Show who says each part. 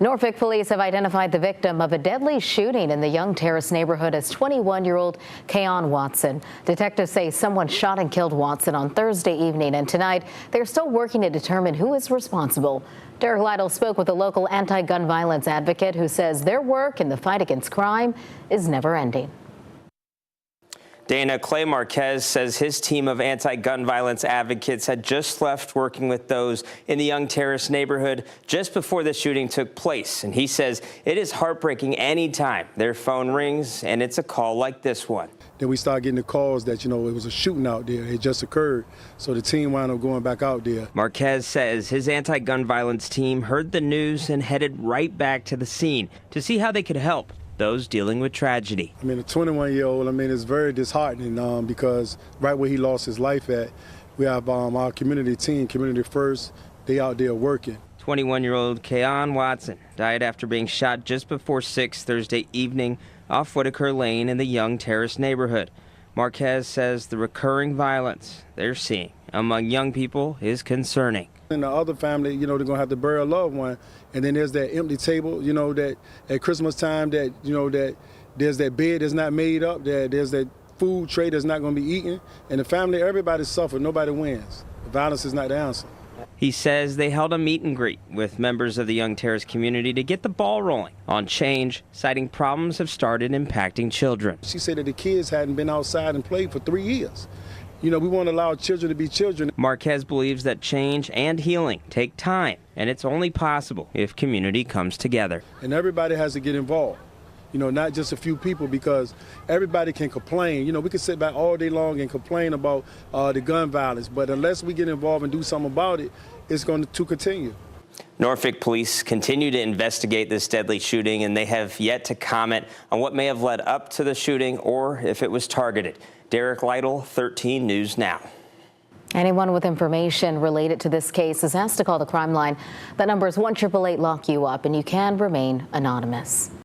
Speaker 1: Norfolk police have identified the victim of a deadly shooting in the Young Terrace neighborhood as 21-year-old Keon Watson. Detectives say someone shot and killed Watson on Thursday evening, and tonight they're still working to determine who is responsible. Derek Lytle spoke with a local anti-gun violence advocate who says their work in the fight against crime is never ending.
Speaker 2: Dana, Clay Marquez says his team of anti-gun violence advocates had just left working with those in the Young Terrace neighborhood just before the shooting took place. And he says it is heartbreaking anytime their phone rings and it's a call like this one.
Speaker 3: Then we start getting the calls that, it was a shooting out there. It just occurred. So the team wound up going back out there.
Speaker 2: Marquez says his anti-gun violence team heard the news and headed right back to the scene to see how they could help those dealing with tragedy.
Speaker 3: A 21-year-old, it's very disheartening because right where he lost his life at, we have our community team, Community First, they out there working.
Speaker 2: 21-year-old Keon Watson died after being shot just before 6 Thursday evening off Whitaker Lane in the Young Terrace neighborhood. Marquez says the recurring violence they're seeing among young people is concerning.
Speaker 3: In the other family, they're going to have to bury a loved one. And then there's that empty table, that at Christmas time, that there's that bed that's not made up, there's that food tray that's not going to be eaten. And the family, everybody suffers, nobody wins. Violence is not the answer.
Speaker 2: He says they held a meet and greet with members of the Young Terrace community to get the ball rolling on change, citing problems have started impacting children.
Speaker 3: She said that the kids hadn't been outside and played for 3 years. We want to allow children to be children.
Speaker 2: Marquez believes that change and healing take time, and it's only possible if community comes together.
Speaker 3: And everybody has to get involved, not just a few people, because everybody can complain. We can sit back all day long and complain about the gun violence, but unless we get involved and do something about it, it's going to continue.
Speaker 2: Norfolk police continue to investigate this deadly shooting, and they have yet to comment on what may have led up to the shooting or if it was targeted. Derek Lytle, 13 News Now.
Speaker 1: Anyone with information related to this case is asked to call the crime line. That number is 1-888-LOCK-YOU-UP, and you can remain anonymous.